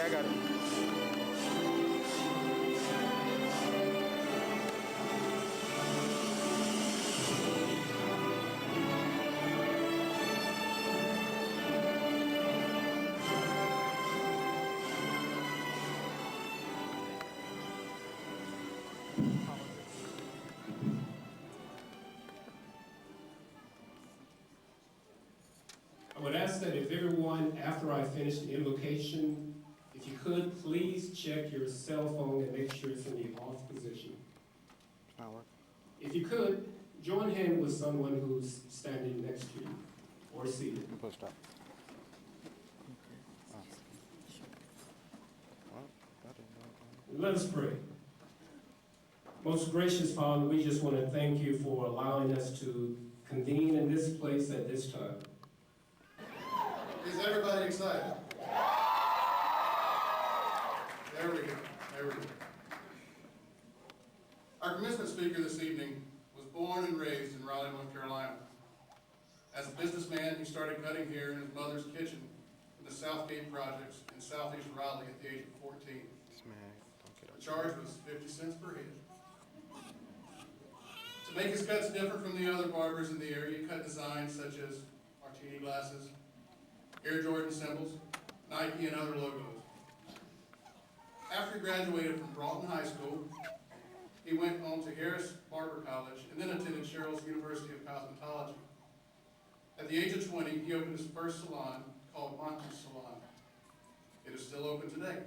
I got it. I would ask that if everyone, after I finish the invocation, if you could, please check your cell phone and make sure it's in the off position. It's not working. If you could, join hand with someone who's standing next to you or seated. You push stop. Oh. Well, that didn't work. Let us pray. Most gracious Father, we just want to thank you for allowing us to convene in this place at this time. Is everybody excited? There we go. There we go. Our commencement speaker this evening was born and raised in Raleigh, North Carolina. As a businessman, he started cutting hair in his mother's kitchen in the Southgate projects in southeast Raleigh at the age of 14. The charge was 50 cents per head. To make his cuts different from the other barbers in the area, he cut designs such as martini glasses, Air Jordan symbols, Nike, and other logos. After he graduated from Broughton High School, he went on to Harris Barber College and then attended Cheryl's University of Cosmetology. At the age of 20, he opened his first salon called Montague Salon. It is still open today.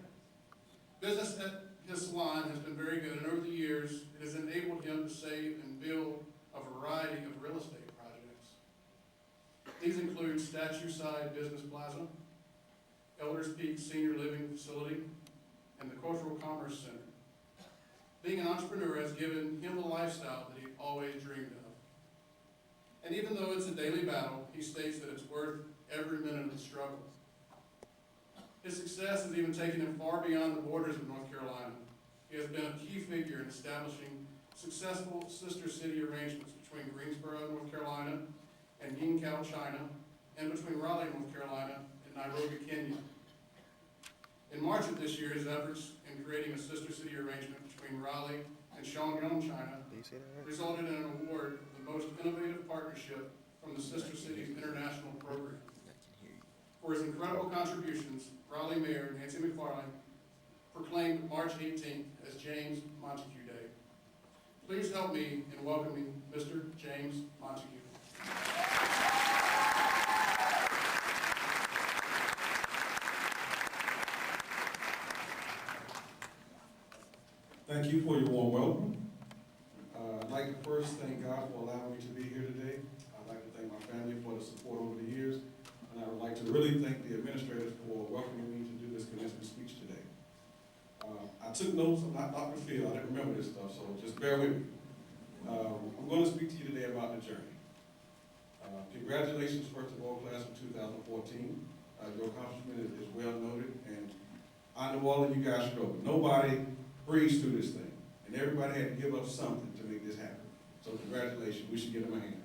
Business at his salon has been very good, and over the years, it has enabled him to save and build a variety of real estate projects. These include Statue Side Business Plaza, Elders Peak Senior Living Facility, and the Cultural Commerce Center. Being an entrepreneur has given him the lifestyle that he always dreamed of. And even though it's a daily battle, he states that it's worth every minute of the struggle. His success has even taken him far beyond the borders of North Carolina. He has been a key figure in establishing successful sister city arrangements between Greensboro, North Carolina, and Yingkou, China, and between Raleigh, North Carolina, and Nairobi, Kenya. In March of this year, his efforts in creating a sister city arrangement between Raleigh and Shangyong, China, resulted in an award of the most innovative partnership from the Sister Cities International Program. For his incredible contributions, Raleigh Mayor Nancy McFarland proclaimed March 18th as James Montague Day. Please help me in welcoming Mr. James Montague. Thank you for your warm welcome. I'd like to first thank God for allowing me to be here today. I'd like to thank my family for the support over the years, and I would like to really thank the administrators for welcoming me to do this commencement speech today. I took notes. I'm not Dr. Phil. I didn't remember this stuff, so just bear with me. I'm going to speak to you today about the journey. Congratulations, first of all, class of 2014. Your accomplishment is well noted, and I know all of you guys struggled. Nobody breezed through this thing, and everybody had to give up something to make this happen. So congratulations. We should give them a hand.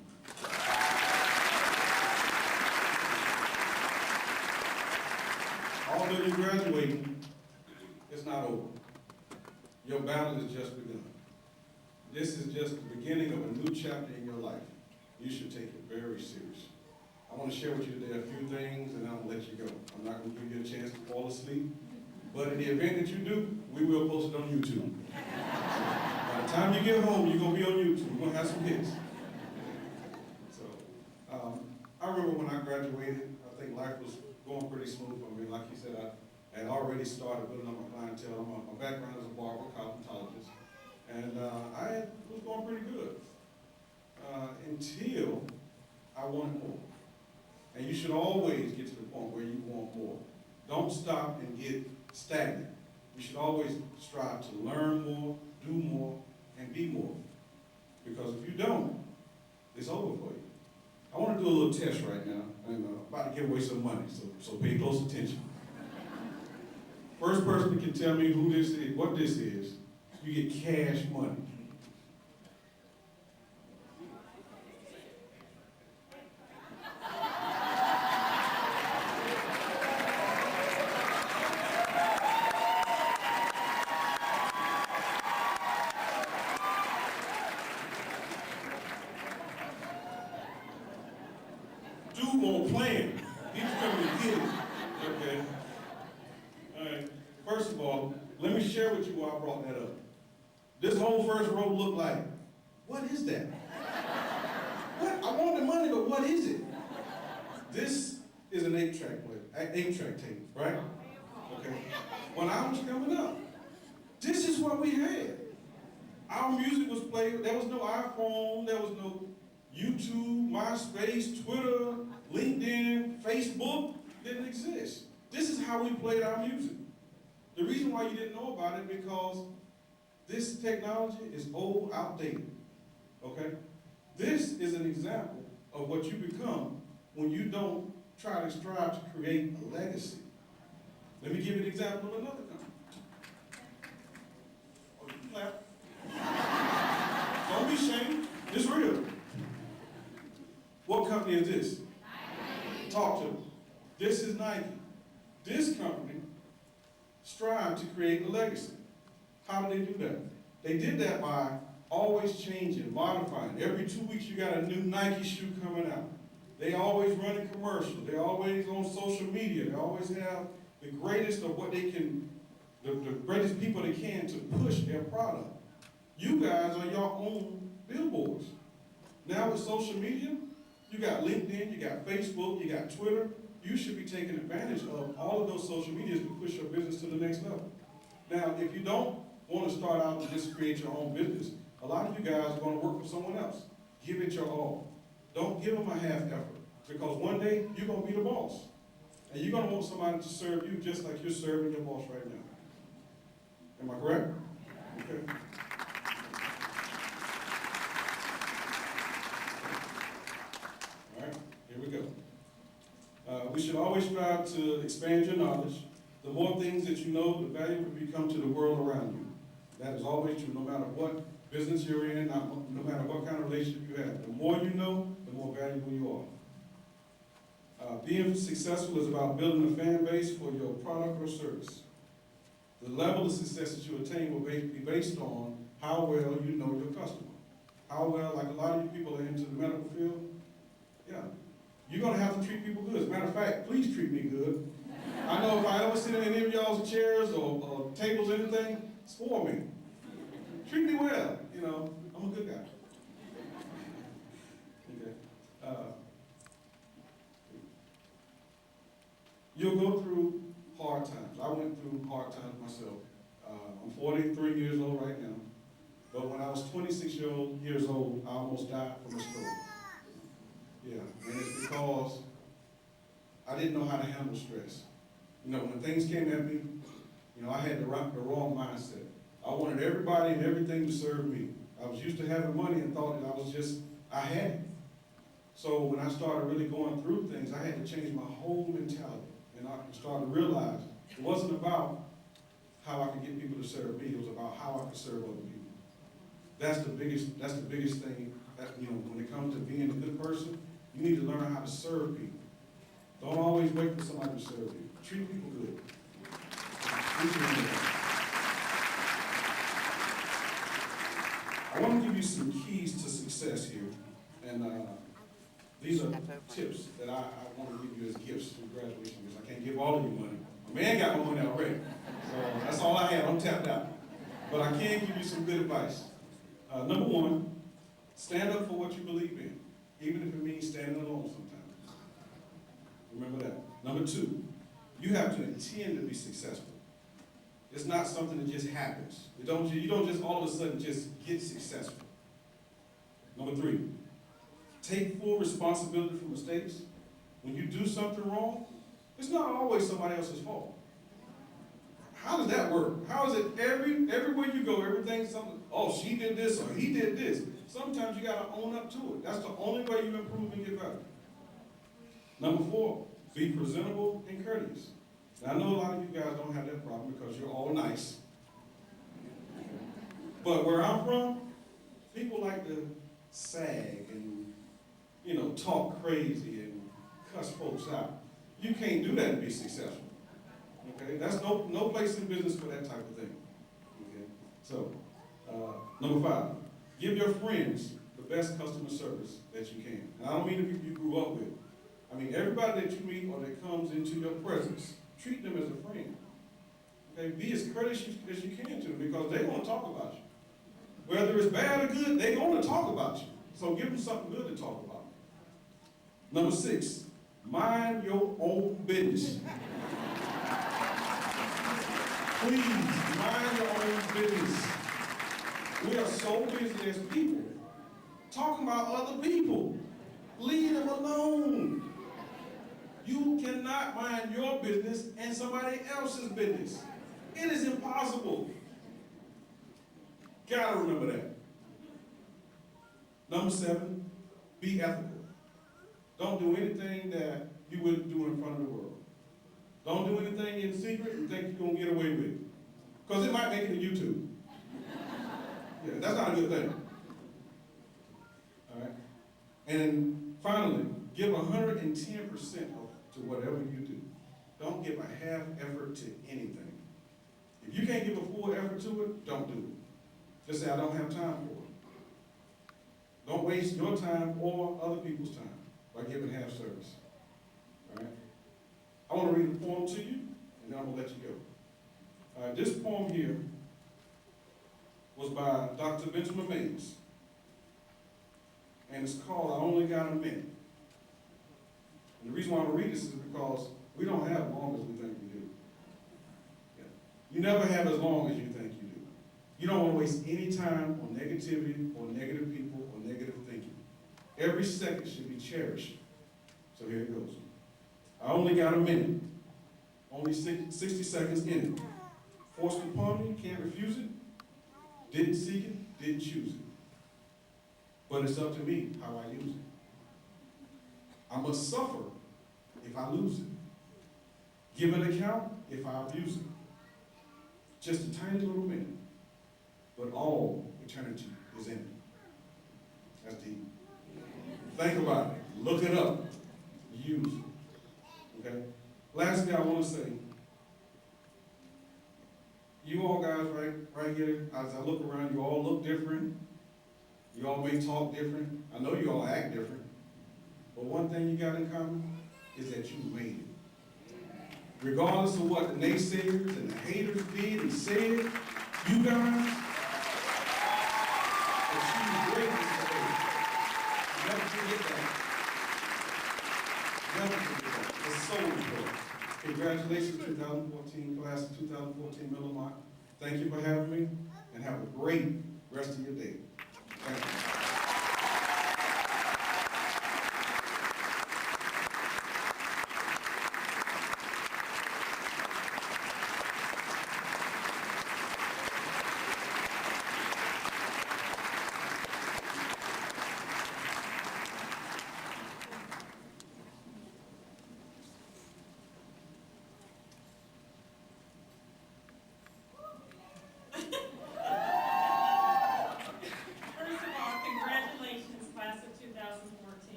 Although you're graduating, it's not over. Your battle has just begun. This is just the beginning of a new chapter in your life. You should take it very seriously. I want to share with you today a few things, and I'll let you go. I'm not going to give you a chance to fall asleep, but in the event that you do, we will post it on YouTube. By the time you get home, you're going to be on YouTube. We're going to have some hits. So, I remember when I graduated, I think life was going pretty smooth for me. Like you said, I had already started building up my clientele. My background is a barber, cosmetologist, and I was going pretty good until I wanted more. And you should always get to the point where you want more. Don't stop and get stagnant. You should always strive to learn more, do more, and be more. Because if you don't, it's over for you. I want to do a little test right now, and I'm about to give away some money, so pay close attention. First person that can tell me who this is, what this is, you get cash money. dude won't plan. He's coming to get it. Okay. All right. First of all, let me share with you why I brought that up. This whole first row looked like, what is that? What? I want the money, but what is it? This is an 8-track player, 8-track tape, right? Okay. When I was coming up, this is what we had. Our music was played. There was no iPhone. There was no YouTube, MySpace, Twitter, LinkedIn, Facebook. Didn't exist. This is how we played our music. The reason why you didn't know about it because this technology is old, outdated. Okay? This is an example of what you become when you don't try to strive to create a legacy. Let me give you an example of another company. Oh, you can clap. Don't be ashamed. It's real. What company is this? Nike. Talk to them. This is Nike. This company strived to create a legacy. How did they do that? They did that by always changing, modifying. Every 2 weeks you got a new Nike shoe coming out. They always running commercials. They always on social media. They always have the greatest of what they can, the greatest people they can to push their product. You guys are your own billboards. Now with social media, you got LinkedIn, you got Facebook, you got Twitter. You should be taking advantage of all of those social medias to push your business to the next level. Now, if you don't want to start out and just create your own business, a lot of you guys are going to work for someone else. Give it your all. Don't give them a half effort, because one day you're going to be the boss. And you're going to want somebody to serve you just like you're serving your boss right now. Am I correct? Okay. All right, here we go. We should always strive to expand your knowledge. The more things that you know, the valuable you become to the world around you. That is always true, no matter what business you're in, no matter what kind of relationship you have. The more you know, the more valuable you are. Being successful is about building a fan base for your product or service. The level of success that you attain will be based on how well you know your customer. How well, like a lot of you people are into the medical field, yeah. You're going to have to treat people good. As a matter of fact, please treat me good. I know if I ever sit in any of y'all's chairs or tables or anything, it's for me. Treat me well. You know, I'm a good guy. Okay. You'll go through hard times. I went through hard times myself. I'm 43 years old right now. But when I was 26 years old, I almost died from a stroke. Yeah, and it's because I didn't know how to handle stress. You know, when things came at me, you know, I had the wrong mindset. I wanted everybody and everything to serve me. I was used to having money and thought that I had it. So when I started really going through things, I had to change my whole mentality. And I started to realize it wasn't about how I could get people to serve me, it was about how I could serve other people. That's the biggest thing that, you know, when it comes to being a good person, you need to learn how to serve people. Don't always wait for somebody to serve you. Treat people good. Treat people good. I want to give you some keys to success here. And these are tips that I want to give you as gifts for graduation, because I can't give all of you money. My man got my money already. So that's all I have. I'm tapped out. But I can give you some good advice. Number one, stand up for what you believe in, even if it means standing alone sometimes. Remember that. Number two, you have to intend to be successful. It's not something that just happens. You don't just all of a sudden just get successful. Number three, take full responsibility for mistakes. When you do something wrong, it's not always somebody else's fault. How does that work? How is it everywhere you go, everything's something, oh, she did this or he did this. Sometimes you gotta own up to it. That's the only way you improve and get better. Number four, be presentable and courteous. Now, I know a lot of you guys don't have that problem because you're all nice. But where I'm from, people like to sag and, you know, talk crazy and cuss folks out. You can't do that and be successful. Okay, that's no place in business for that type of thing. Okay, so number five, give your friends the best customer service that you can. And I don't mean the people you grew up with. I mean, everybody that you meet or that comes into your presence, treat them as a friend. Okay, be as courteous as you can to them because they're going to talk about you. Whether it's bad or good, they're going to talk about you. So give them something good to talk about. Number 6, mind your own business. Please, mind your own business. We are so busy as people talking about other people. Leave them alone. You cannot mind your business and somebody else's business. It is impossible. Gotta remember that. Number 7, be ethical. Don't do anything that you wouldn't do in front of the world. Don't do anything in secret you think you're gonna get away with. Because it might make it to YouTube. Yeah, that's not a good thing. All right? And finally, give 110% to whatever you do. Don't give a half effort to anything. If you can't give a full effort to it, don't do it. Just say, I don't have time for it. Don't waste your time or other people's time by giving half service. All right? I want to read a poem to you, and then I'm going to let you go. This poem here was by Dr. Benjamin Mays, and it's called I Only Got a Minute. And the reason why I read this is because we don't have as long as we think we do. Yeah. You never have as long as you think you do. You don't want to waste any time on negativity or negative people or negative thinking. Every second should be cherished. So here it goes. I only got a minute. Only 60 seconds in it. Forced upon me, can't refuse it. Didn't seek it, didn't choose it. But it's up to me how I use it. I must suffer if I lose it. Give an account if I abuse it. Just a tiny little minute, but all eternity is in it. That's deep. Think about it. Look it up. Use it. Okay? Lastly, I want to say, you all guys right here, as I look around, you all look different. You all may talk different. I know you all act different. But one thing you got in common is that you made it. Regardless of what the naysayers and the haters did and said, you guys achieved greatness today. Never forget that. Never forget that. It's so important. Congratulations, 2014 class of 2014 Miller-Motte. Thank you for having me, and have a great rest of your day.